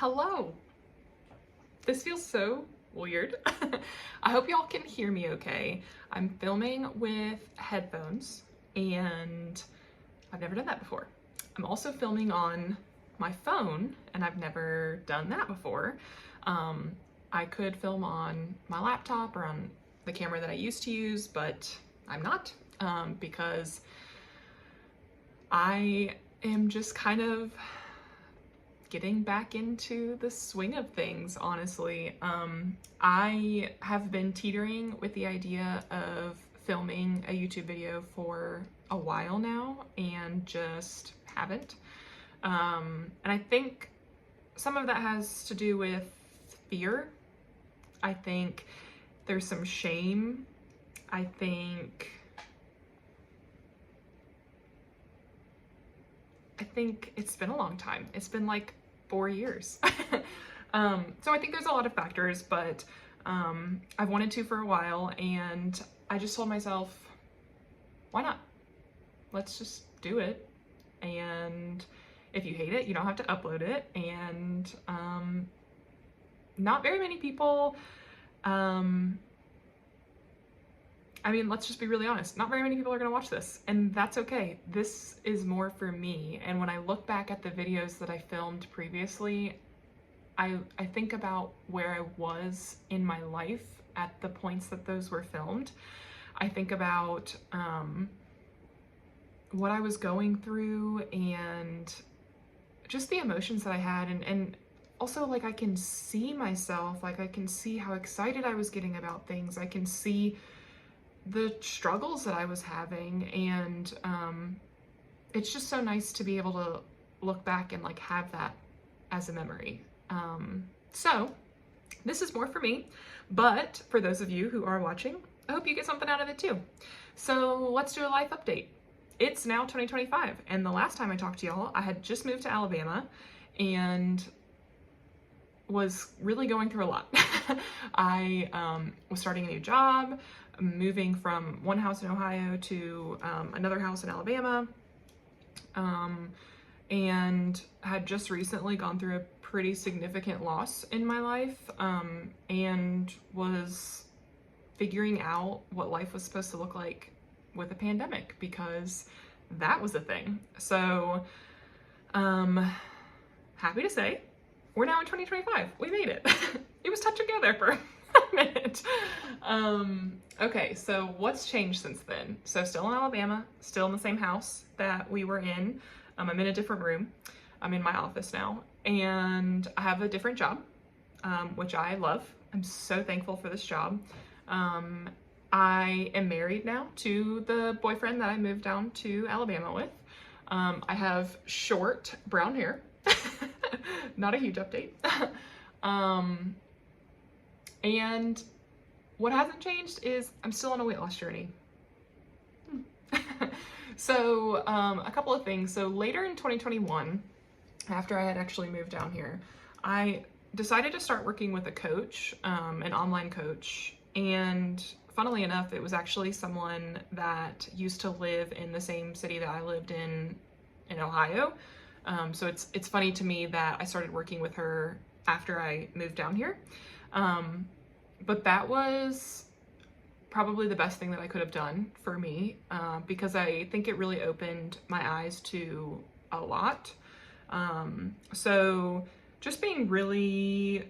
Hello. This feels so weird. I hope y'all can hear me okay. I'm filming with headphones and I've never done that before. I'm also filming on my phone and I've never done that before. I could film on my laptop or on the camera that I used to use, but I'm not because I am just kind of getting back into the swing of things, honestly. I have been teetering with the idea of filming a YouTube video for a while now and just haven't. And I think some of that has to do with fear. I think there's some shame. I think it's been a long time. It's been like 4 years. So I think there's a lot of factors, but I've wanted to for a while and I just told myself, why not? Let's just do it. And if you hate it, you don't have to upload it. And not very many people, I mean, let's just be really honest. Not very many people are gonna watch this, and that's okay. This is more for me. And when I look back at the videos that I filmed previously, I think about where I was in my life at the points that those were filmed. I think about what I was going through and just the emotions that I had, and also, like, I can see myself, like I can see how excited I was getting about things. I can see the struggles that I was having, and it's just so nice to be able to look back and like have that as a memory. So this is more for me, but for those of you who are watching, I hope you get something out of it too. So let's do a life update. It's now 2025, and the last time I talked to y'all, I had just moved to Alabama and was really going through a lot. I was starting a new job, moving from one house in Ohio to another house in Alabama, and had just recently gone through a pretty significant loss in my life, and was figuring out what life was supposed to look like with a pandemic, because that was a thing. So happy to say we're now in 2025. We made it. It was touch and go there for a minute. Okay, so what's changed since then? So still in Alabama, still in the same house that we were in. I'm in a different room. I'm in my office now, and I have a different job, which I love. I'm so thankful for this job. I am married now to the boyfriend that I moved down to Alabama with. I have short brown hair. Not a huge update. And what hasn't changed is I'm still on a weight loss journey. So a couple of things. So later in 2021, after I had actually moved down here, I decided to start working with a coach, an online coach. And funnily enough, it was actually someone that used to live in the same city that I lived in Ohio. So it's funny to me that I started working with her after I moved down here. But that was probably the best thing that I could have done for me, because I think it really opened my eyes to a lot. So just being really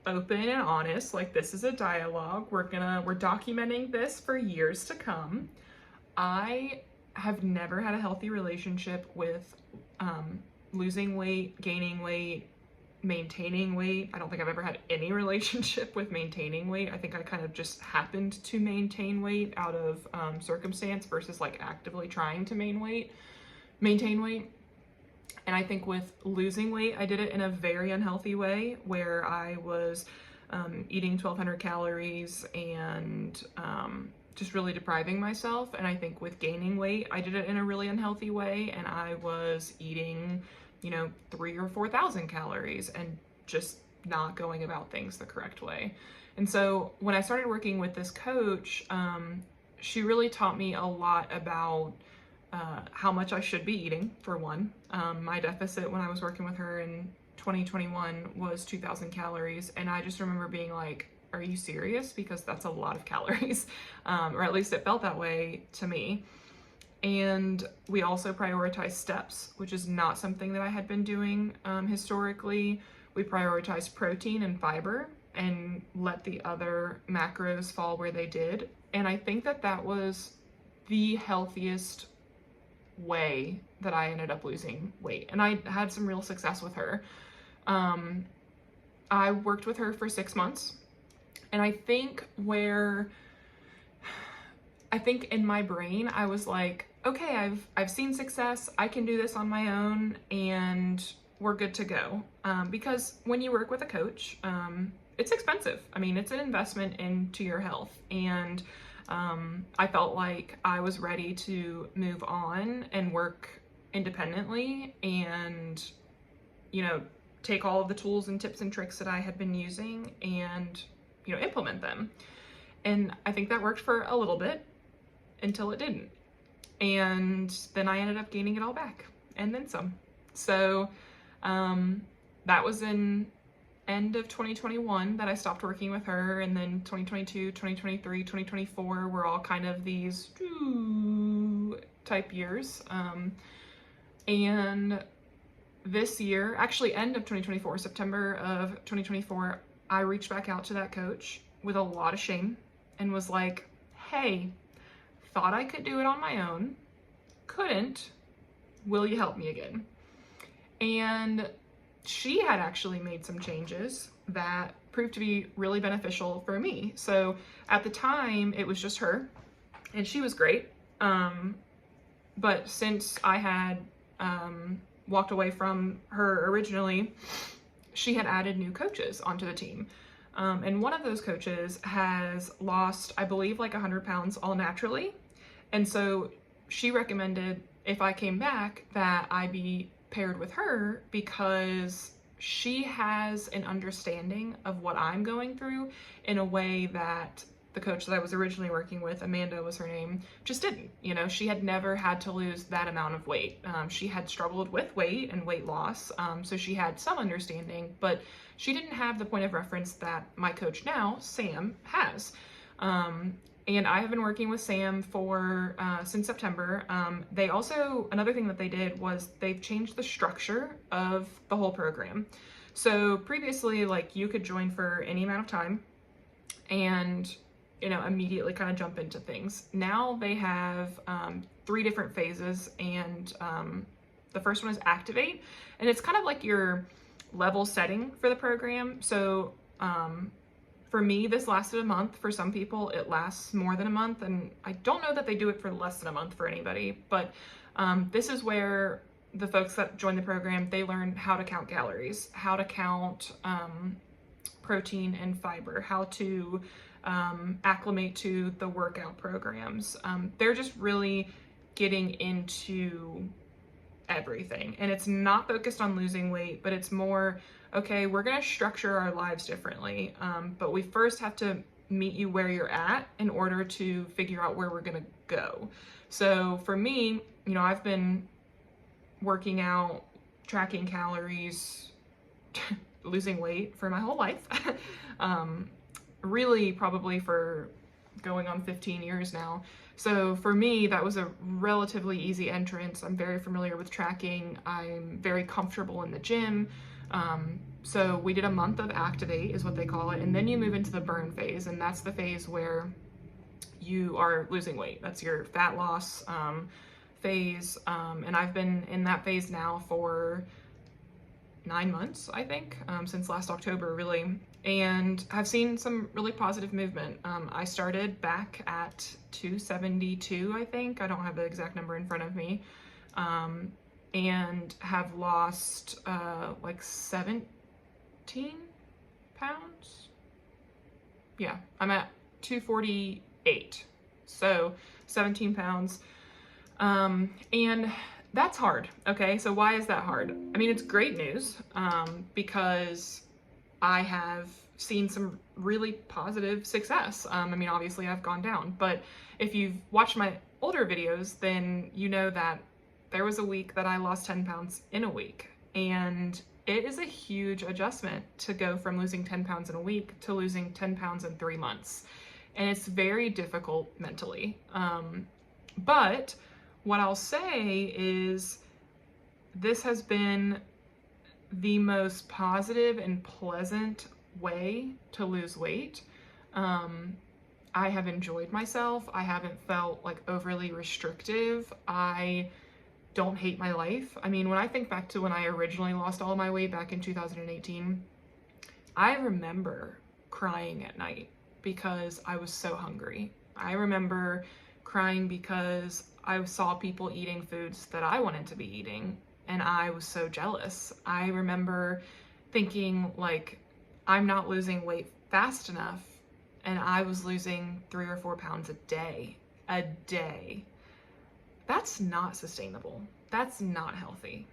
open and honest, like, this is a dialogue. We're documenting this for years to come. I have never had a healthy relationship with losing weight, gaining weight, maintaining weight. I don't think I've ever had any relationship with maintaining weight. I think I kind of just happened to maintain weight out of circumstance versus like actively trying to maintain weight. And I think with losing weight, I did it in a very unhealthy way, where I was eating 1,200 calories and just really depriving myself. And I think with gaining weight, I did it in a really unhealthy way, and I was eating, 3,000 or 4,000 calories and just not going about things the correct way. And so when I started working with this coach, she really taught me a lot about how much I should be eating, for one. My deficit when I was working with her in 2021 was 2,000 calories. And I just remember being like, are you serious? Because that's a lot of calories. Or at least it felt that way to me. And we also prioritize steps, which is not something that I had been doing historically. We prioritize protein and fiber and let the other macros fall where they did. And I think that that was the healthiest way that I ended up losing weight. And I had some real success with her. I worked with her for 6 months. And I think in my brain, I was like, okay, I've seen success. I can do this on my own and we're good to go. Because when you work with a coach, it's expensive. I mean, it's an investment into your health. And I felt like I was ready to move on and work independently and, you know, take all of the tools and tips and tricks that I had been using and, you know, implement them. And I think that worked for a little bit until it didn't. And then I ended up gaining it all back and then some. So that was in end of 2021 that I stopped working with her. And then 2022, 2023, 2024 were all kind of these type years. And this year, actually end of 2024, September of 2024, I reached back out to that coach with a lot of shame and was like, hey, thought I could do it on my own, couldn't, will you help me again? And she had actually made some changes that proved to be really beneficial for me. So at the time, it was just her, and she was great. But since I had walked away from her originally, she had added new coaches onto the team. And one of those coaches has lost, I believe, like 100 pounds all naturally. And so she recommended if I came back that I be paired with her because she has an understanding of what I'm going through in a way that the coach that I was originally working with, Amanda was her name, just didn't. You know, she had never had to lose that amount of weight. She had struggled with weight and weight loss, so she had some understanding, but she didn't have the point of reference that my coach now, Sam, has. And I have been working with Sam for since September. They also, another thing that they did was they've changed the structure of the whole program. So previously, like, you could join for any amount of time and, you know, immediately kind of jump into things. Now they have 3 different phases, and the first one is Activate, and it's kind of like your level setting for the program. So for me, this lasted a month. For some people, it lasts more than a month, and I don't know that they do it for less than a month for anybody, but this is where the folks that join the program, they learn how to count calories, how to count protein and fiber, how to acclimate to the workout programs. They're just really getting into everything, and it's not focused on losing weight, but it's more, okay, we're going to structure our lives differently, but we first have to meet you where you're at in order to figure out where we're going to go. So for me, you know, I've been working out, tracking calories, losing weight for my whole life. Really probably for going on 15 years now. So for me, that was a relatively easy entrance. I'm very familiar with tracking. I'm very comfortable in the gym. So we did a month of Activate is what they call it. And then you move into the burn phase. And that's the phase where you are losing weight. That's your fat loss phase. And I've been in that phase now for 9 months, I think, since last October, really. And I've seen some really positive movement. I started back at 272, I think. I don't have the exact number in front of me. And have lost like 17 pounds. Yeah, I'm at 248. So 17 pounds. And that's hard. Okay, so why is that hard? I mean, it's great news because I have seen some really positive success. I mean, obviously I've gone down, but if you've watched my older videos, then you know that there was a week that I lost 10 pounds in a week, and it is a huge adjustment to go from losing 10 pounds in a week to losing 10 pounds in 3 months. And it's very difficult mentally. But what I'll say is this has been the most positive and pleasant way to lose weight. I have enjoyed myself. I haven't felt like overly restrictive. I don't hate my life. I mean, when I think back to when I originally lost all of my weight back in 2018, I remember crying at night because I was so hungry. I remember crying because I saw people eating foods that I wanted to be eating, and I was so jealous. I remember thinking, like, I'm not losing weight fast enough, and I was losing 3 or 4 pounds a day. That's not sustainable. That's not healthy.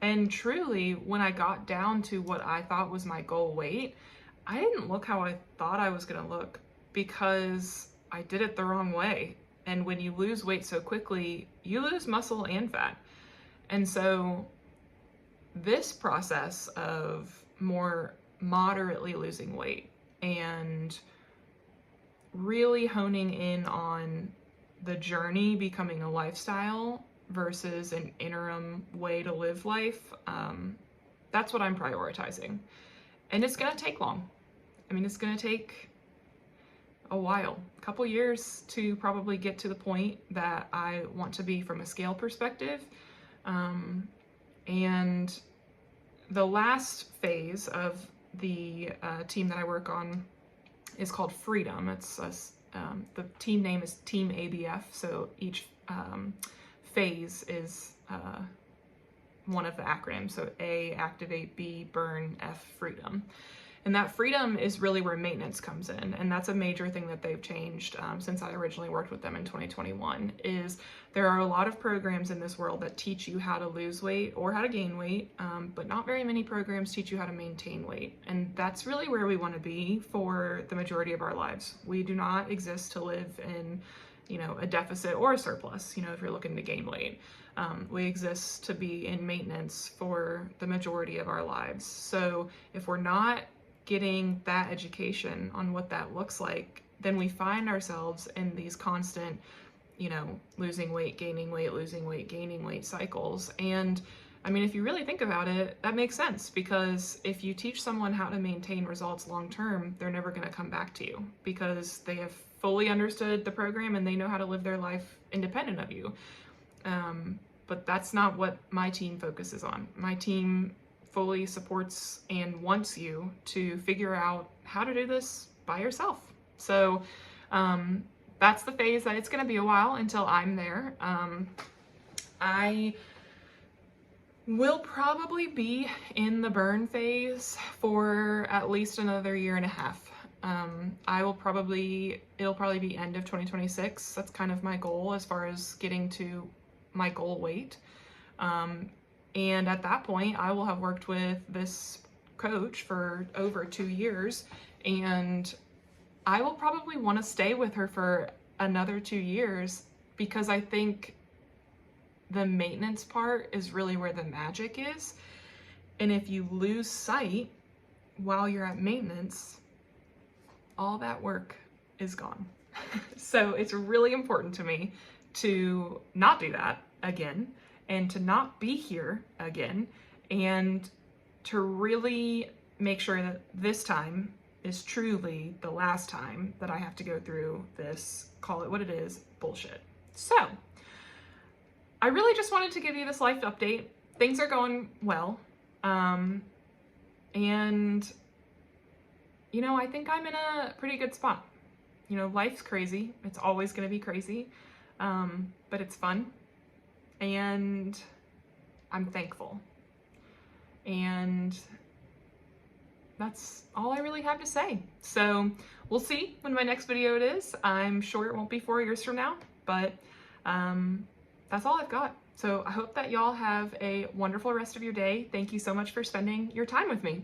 And truly, when I got down to what I thought was my goal weight, I didn't look how I thought I was gonna look because I did it the wrong way. And when you lose weight so quickly, you lose muscle and fat. And so this process of more moderately losing weight and really honing in on the journey becoming a lifestyle versus an interim way to live life, that's what I'm prioritizing. And it's gonna take long. I mean, it's gonna take a while, a couple years to probably get to the point that I want to be from a scale perspective. And the last phase of the team that I work on is called Freedom. It's the team name is Team ABF, so each phase is one of the acronyms. So A, activate, B, burn, F, freedom. And that freedom is really where maintenance comes in. And that's a major thing that they've changed since I originally worked with them in 2021, is there are a lot of programs in this world that teach you how to lose weight or how to gain weight, but not very many programs teach you how to maintain weight. And that's really where we want to be for the majority of our lives. We do not exist to live in, a deficit or a surplus, if you're looking to gain weight. We exist to be in maintenance for the majority of our lives. So if we're not getting that education on what that looks like, then we find ourselves in these constant, losing weight, gaining weight, losing weight, gaining weight cycles. And I mean, if you really think about it, that makes sense, because if you teach someone how to maintain results long term, they're never going to come back to you because they have fully understood the program and they know how to live their life independent of you. But that's not what my team focuses on. My team fully supports and wants you to figure out how to do this by yourself. So that's the phase that it's going to be a while until I'm there. I will probably be in the burn phase for at least another 1.5 years. It'll probably be end of 2026. That's kind of my goal as far as getting to my goal weight. And at that point, I will have worked with this coach for over 2 years, and I will probably want to stay with her for another 2 years because I think the maintenance part is really where the magic is. And if you lose sight while you're at maintenance, all that work is gone. So it's really important to me to not do that again, and to not be here again, and to really make sure that this time is truly the last time that I have to go through this, call it what it is, bullshit. So I really just wanted to give you this life update. Things are going well. And I think I'm in a pretty good spot. Life's crazy. It's always going to be crazy. But it's fun. And I'm thankful. And that's all I really have to say. So we'll see when my next video it is. I'm sure it won't be 4 years from now, but that's all I've got. So I hope that y'all have a wonderful rest of your day. Thank you so much for spending your time with me.